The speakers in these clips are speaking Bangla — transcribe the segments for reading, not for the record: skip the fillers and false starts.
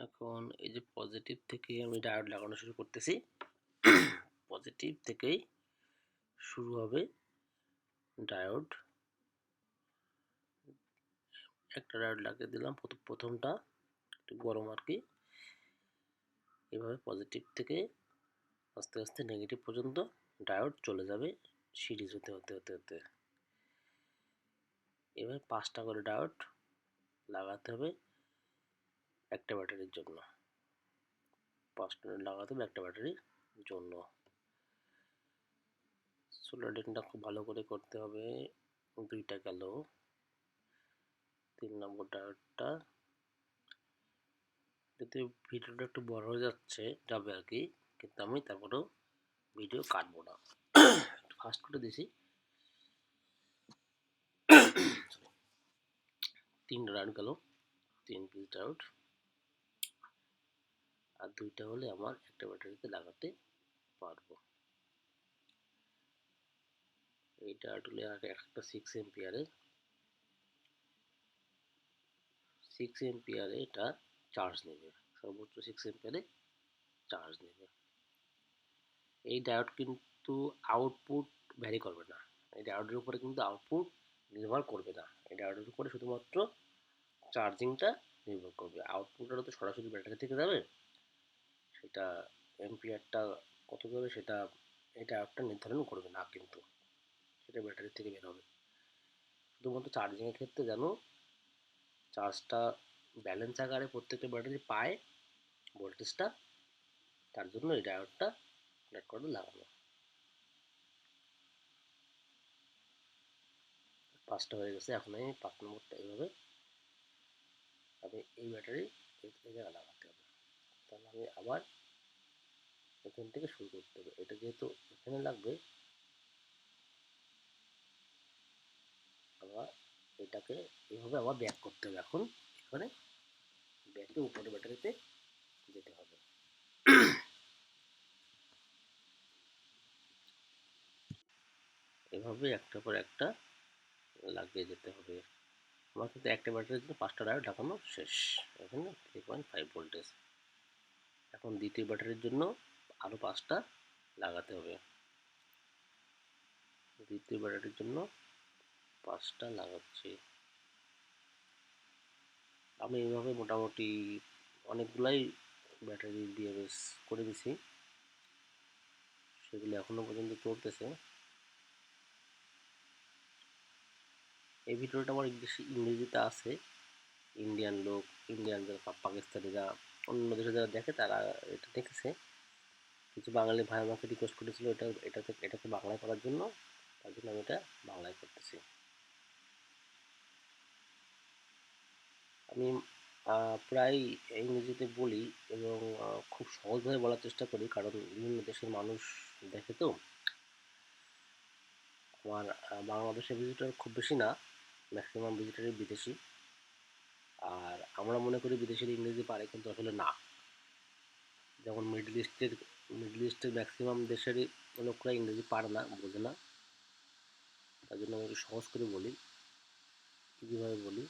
এখন এই যে পজিটিভ থেকে আমি ডায়োড লাগানো শুরু করতেছি। পজিটিভ থেকেই শুরু হবে ডায়োড। একটা ডায়োড লাগিয়ে দিলাম, প্রথমটা একটু গরম আর কি। এভাবে পজিটিভ থেকে আস্তে আস্তে নেগেটিভ পর্যন্ত ডায়োড চলে যাবে সিরিজ হতে হতে হতে হতে। এভাবে 5টা করে ডায়োড লাগাতে হবে একটা ব্যাটারির জন্য। 5টা লাগাতে হবে একটা ব্যাটারির জন্য। সোল্ডারিংটা খুব ভালো করে করতে হবে। 2টা গেল। 3 নম্বর ডায়োডটা, যদি ভিডিওটা একটু বড় হয়ে যাবে আর কি, কিন্তু আমি তারপরেও ভিডিও কাটবো না। ফাস্ট করে দিছি। 3টা ডায়োড গেল, 3 পিস ডায়োড। আর 2টা হলে আমার একটা ব্যাটারিতে লাগাতে পারবো। এই ডায়োড হলে আর একটা 6 এম্পিয়ারের, 6 এম্পিয়ারে এটা চার্জ নেবে, সর্বোচ্চ 6 এম্পিয়ারে চার্জ নেবে। এই ডায়োড কিন্তু আউটপুট ভ্যারি করবে না, এই ডায়োডের উপরে কিন্তু আউটপুট নির্ভর করবে না। এই ডায়োডের উপরে শুধুমাত্র চার্জিংটা নির্ভর করবে। আউটপুটটা তো সরাসরি ব্যাটারি থেকে যাবে, সেটা এম্পিয়ারটা কত যাবে সেটা এই ডায়োডটা নির্ধারণ করবে না, কিন্তু সেটা ব্যাটারি থেকে বের হবে। শুধুমাত্র চার্জিংয়ের ক্ষেত্রে যেন চার্জটা ব্যালেন্স আকারে প্রত্যেকটা ব্যাটারি পায় ভোল্টেজটা, তার জন্য এই ডায়োডটা কানেক্ট করে লাগানো। 5টা হয়ে গেছে। এখন আমি 5 নম্বরটা এইভাবে আমি এই ব্যাটারি এই জায়গায় লাগাতে হবে। তাহলে আমি আবার এখান থেকে শুরু করতে হবে। এটা যেহেতু এখানে লাগবে, আবার এটাকে এইভাবে আবার ব্যাক করতে হবে। এখন এখানে ব্যাকে উপরে ব্যাটারিতে যেতে হবে। এভাবে একটার পর একটা লাগিয়ে যেতে হবে। আমার কিন্তু একটা ব্যাটারির জন্য 5টা ডায়োড লাগানো শেষ। এখানে 3.5 ভোল্টেজ। এখন দ্বিতীয় ব্যাটারির জন্য আরও 5টা লাগাতে হবে। দ্বিতীয় ব্যাটারির জন্য 5টা লাগাচ্ছি আমি। এইভাবে মোটামুটি অনেকগুলাই ব্যাটারি বিএমএস করে দিছি, সেগুলো এখনো পর্যন্ত চলতেছে। এই ভিডিওটা আমার ইংরেজিতে আছে। ইন্ডিয়ান লোক, ইন্ডিয়ান যারা পাকিস্তানিরা, অন্য দেশে যারা দেখে তারা এটা দেখেছে। কিছু বাঙালি ভাই আমাকে রিকোয়েস্ট করেছিল এটাকে বাংলায় করার জন্য, তার জন্য আমি এটা বাংলায় করতেছি। আমি প্রায় ইংরেজিতে বলি এবং খুব সহজভাবে বলার চেষ্টা করি, কারণ বিভিন্ন দেশের মানুষ দেখে তো। আমার বাংলাদেশের ভিজিটর খুব বেশি না, ম্যাক্সিমাম ভিজিটরই বিদেশি। আর আমরা মনে করি বিদেশিরা ইংরেজি পারে, কিন্তু আসলে না। যেমন মিডল ইস্টের ম্যাক্সিমাম দেশেরই লোকরা ইংরেজি পারে না, বোঝে না। তার জন্য আমি একটু সহজ করে বলি, কীভাবে বলি।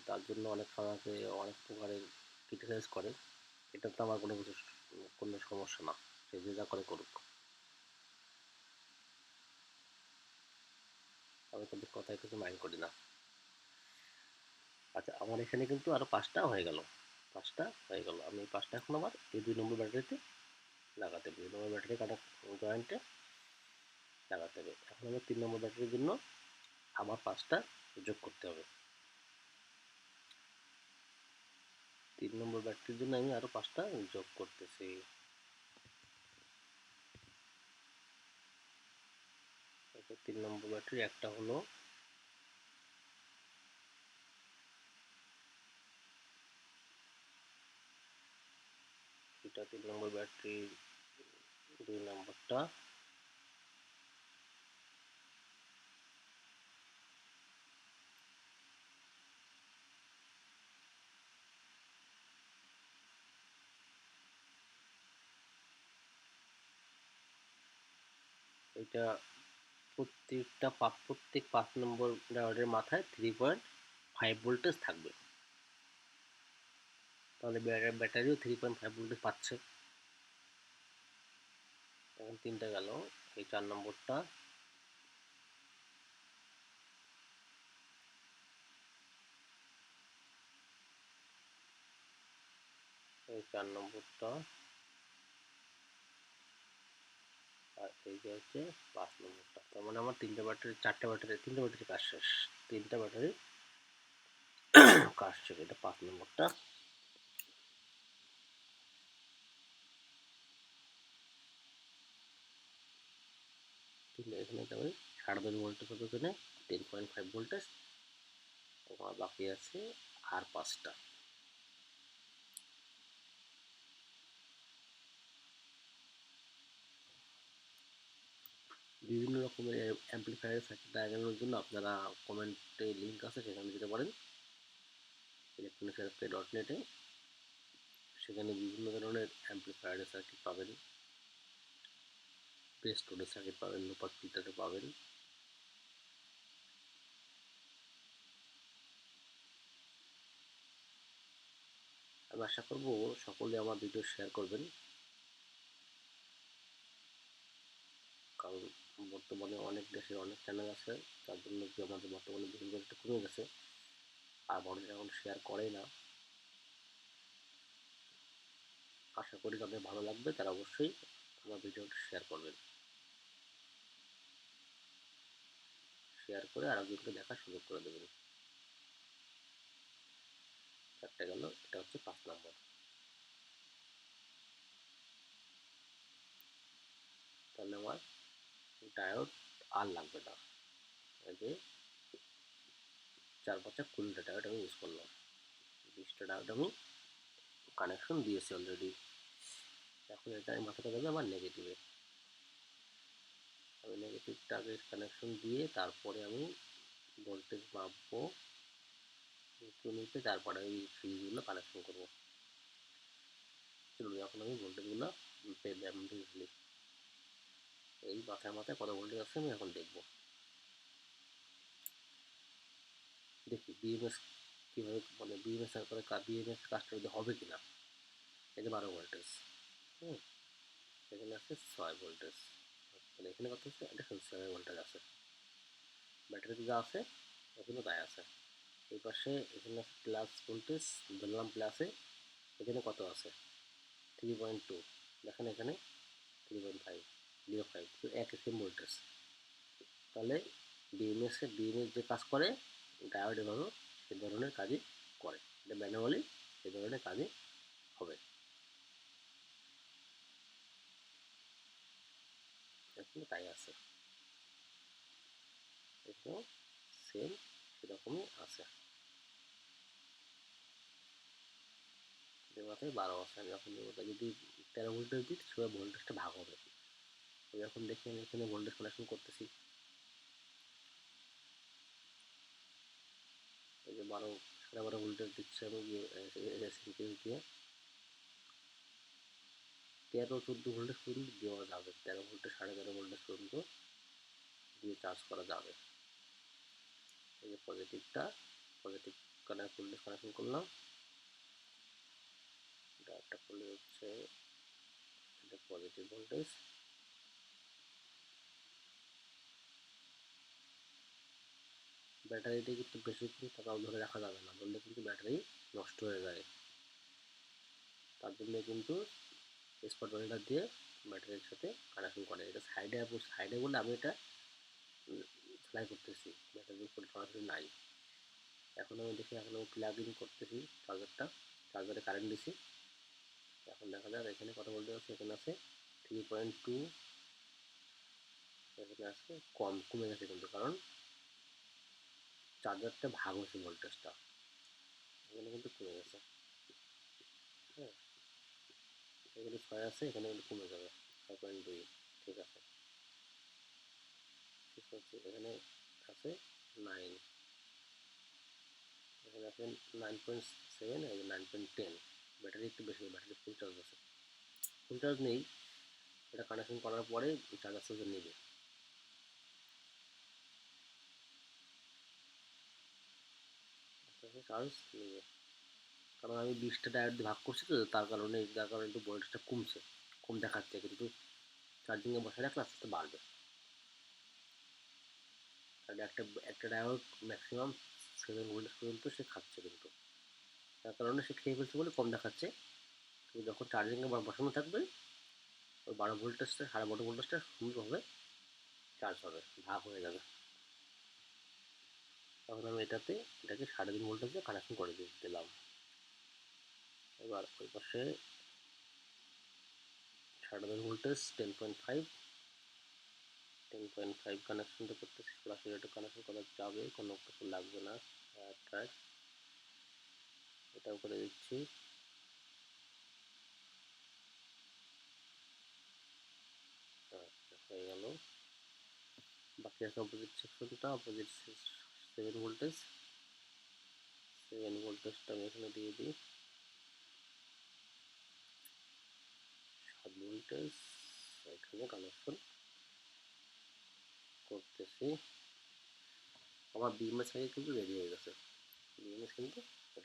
তার জন্য অনেক আমাকে অনেক প্রকারের ক্রিটিসাইজ করে। এটা তো আমার কোনো সমস্যা না, সে যে যা করে করুক, আমি তাদের কথায় কিছু মাইন্ড করি না। আচ্ছা, আমার এখানে কিন্তু আরও 5টা হয়ে গেল। 5টা হয়ে গেল। আমি 5টা এখন আবার এই 2 নম্বর ব্যাটারিতে লাগাতে হবে। 2 নম্বর ব্যাটারি জয়েন্টে লাগাতে হবে। এখন আমি 3 নম্বর ব্যাটারির জন্য আবার 5টা যোগ করতে হবে। 3 নম্বর ব্যাটারির জন্য আমি আরও 5টা যোগ করতেছি। এটা 3 নম্বর ব্যাটারি, একটা হলো। এটা 3 নম্বর ব্যাটারি, 2 নম্বরটা। এটা প্রত্যেক 5 নম্বর ডায়োডের মাথায় 3.5 ভোল্টেজ থাকবে। তাহলে ব্যাটারিও 3.5 ভোল্টেজ পাচ্ছে। এখন 3টা গেল, এই 4 নম্বরটা, এই 4 নম্বরটা, আর এই যে হচ্ছে 5 নম্বরটা। তার মানে আমার 4টে ব্যাটারি কাজ শেষ। 3টা ব্যাটারি কাজ শেষ। এটা 5 নম্বরটা। এখানে যাবে 10.5 ভোল্টেজ হবে, এখানে 10.5 ভোল্টেজ। আমার বাকি আছে আর 5টা। বিভিন্ন রকমের অ্যাম্পলিফায়ার সার্কিট ডায়াগ্রামের জন্য আপনারা কমেন্টে লিঙ্ক আছে, সেখানে যেতে পারেন, electronicsrfk.net-এ। সেখানে বিভিন্ন ধরনের অ্যাম্পলিফায়ারের সার্কিট পাবেন, ব্রেডবোর্ডের সার্কিট পাবেন, লো পাস ফিল্টারের পাবেন। আমি আশা করব সকলে আমার ভিডিও শেয়ার করবেন, কারণ বর্তমানে অনেক দেশে অনেক চ্যানেল আছে, তার জন্য কি আমাদের বর্তমানে ভিউয়ারটা কমে গেছে, আর মানুষ এখন শেয়ার করে না। আশা করি তাদের ভালো লাগবে, তারা অবশ্যই আমার ভিডিওটা শেয়ার করবেন, শেয়ার করে আরেকজনকে দেখার সুযোগ করে দেবেন। 4টে গেল, এটা হচ্ছে 5 নম্বর। তাহলে আমার ডায়োড আর লাগবে না। এই যে 4 5 20টা ডায়োড আমি ইউজ করলাম, 20টা ডায়োড আমি কানেকশন দিয়েছি অলরেডি। এখন এটা আমি মাথাটা যাবে আমার নেগেটিভে। আমি নেগেটিভটা আগে কানেকশন দিয়ে তারপরে আমি ভোল্টেজ মাপবো নিতে, তারপরে ওই ফিউজগুলো কানেকশন করবো। চলুন এখন আমি ভোল্টেজগুলো বুঝলি, এই মাথায় মাথায় কত ভোল্টেজ আছে আমি এখন দেখবো। দেখি বিএমএস কীভাবে, মানে বিএমএস করে বিএমএস কাজটা যদি হবে কিনা। এই যে 12 ভোল্টেজ, হুম, এখানে আছে 6 ভোল্টেজ, মানে এখানে কত আছে, এটা 7 ভোল্টেজ আছে। ব্যাটারিতে যা আছে এখানে তাই আছে। এই পাশে এখানে আছে প্লাস ভোল্টেজ, ধরলাম প্লাসে, এখানে কত আছে 3.2, দেখেন এখানে 3.5, 05, একই সেম ভোল্টেজ। তাহলে বিএমএস যে কাজ করে, ডায়োড এভাবে সে ধরনের কাজই করে, এটা ম্যানুয়ালি সে ধরনের কাজই হবে। এখানে তাই আছে, এখানেও সেম সেরকমই আছে। মাথায় 12 আছে, আমি যখন যদি 13 ভোল্টেজ দিই সেভাবে ভোল্টেজটা ভাগ হবে। এখন দেখি আমি এখানে ভোল্টেজ কানেকশন করতেছি, এই যে 12 ভোল্টেজ দিচ্ছে আমি দিয়ে 13 14 ভোল্টেজ পর্যন্ত দেওয়া যাবে, 13 ভোল্টেজ 13.5 ভোল্টেজ পর্যন্ত দিয়ে চার্জ করা যাবে। এই যে পজিটিভ ভোল্টেজ কানেকশন করলাম, একটা করলে হচ্ছে এটা পজিটিভ ভোল্টেজ। ব্যাটারিতে কিন্তু বেশিক্ষণ থাকাও ধরে রাখা যাবে না, ধরলে কিন্তু ব্যাটারি নষ্ট হয়ে যায়। তার জন্য কিন্তু স্পট ওয়েল্ডার দিয়ে ব্যাটারির সাথে কানেকশন করে। এটা সাইডে বলে আমি এটা সেলাই করতেছি, ব্যাটারির উপরে সরাসরি নাই। এখন আমি দেখি, এখন আমি প্লাগ ইন করতেছি চার্জারে কারেন্ট দিছি। এখন দেখা যাক এখানে কত ভোল্টেজ আছে, এখানে আছে 3.2, এখানে আছে কমে গেছে কিন্তু, কারণ চার্জারটা ভাগ হয়েছে ভোল্টেজটা, এখানে কিন্তু কমে গেছে। হ্যাঁ, এখানে 6 আছে, এখানে কিন্তু কমে যাবে 6.2, ঠিক আছে। এখানে আছে 9, এখানে আছে 9.7, 9.10। ব্যাটারি একটু বেশি, ব্যাটারি ফুল চার্জ আছে, ফুল চার্জ নেই, এটা কানেকশন করার পরে চার্জার চার্জার নেবে, চার্জ নেবে, কারণ আমি 20টা ডায়োড দিয়ে ভাগ করছি তো, তার কারণে একটু ভোল্টেজটা কম দেখাচ্ছে, কিন্তু চার্জিংয়ে বসায় রাখলে আস্তে আস্তে বাড়বে। তাহলে একটা ডায়োড ম্যাক্সিমাম 7 ভোল্ট পর্যন্ত সে খাচ্ছে, কিন্তু তার কারণে সে খেয়ে ফেলছে বলে কম দেখাচ্ছে। কিন্তু যখন চার্জিংয়ে বসানো থাকবে, ওই 12 ভোল্টেজটা 12.5 ভোল্টেজটা সুন্দরভাবে চার্জ হবে, ভাগ হয়ে যাবে। তখন আমি এটাকে 3.5 ভোল্টেজে কানেকশন করে দিলাম। এবার ওই পাশে 3.5 ভোল্টেজ 10.5 কানেকশনটা করতেছি, সরাসরি এটা কানেকশন করা যাবে, কোনো কিছু লাগবে না। ট্রাই এটাও করে দিচ্ছি। হয়ে গেল। বাকি আছে অপোজিট সেকশনটা, অপোজিট 7 ভোল্টেজ। 7 ভোল্টেজটা আমি এখানে দিয়ে দিই। 7 ভোল্টেজ এখানে কানেকশন করতেছি। আমার বিএমএস আগে কিন্তু রেডি হয়ে গেছে, বিএমএস কিন্তু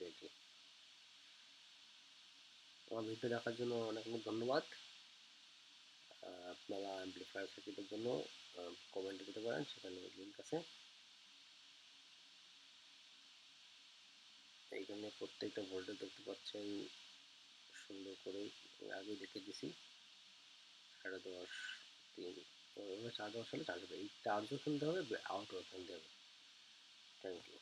রেডি। আমার ভিডিও দেখার জন্য অনেক অনেক ধন্যবাদ। আপনারা অ্যাম্পলিফায়ার সার্কিটের জন্য কমেন্ট দিতে পারেন, সেখানে লিঙ্ক আছে। এইখানে প্রত্যেকটা ভোল্টেজ দেখতে পাচ্ছেন সুন্দর করে, আগে দেখে দিছি। 10.5, 3, চার্জ বসালে চার্জ হবে, এই চার্জও কিনতে হবে, আউটও কিনতে হবে। Thank you.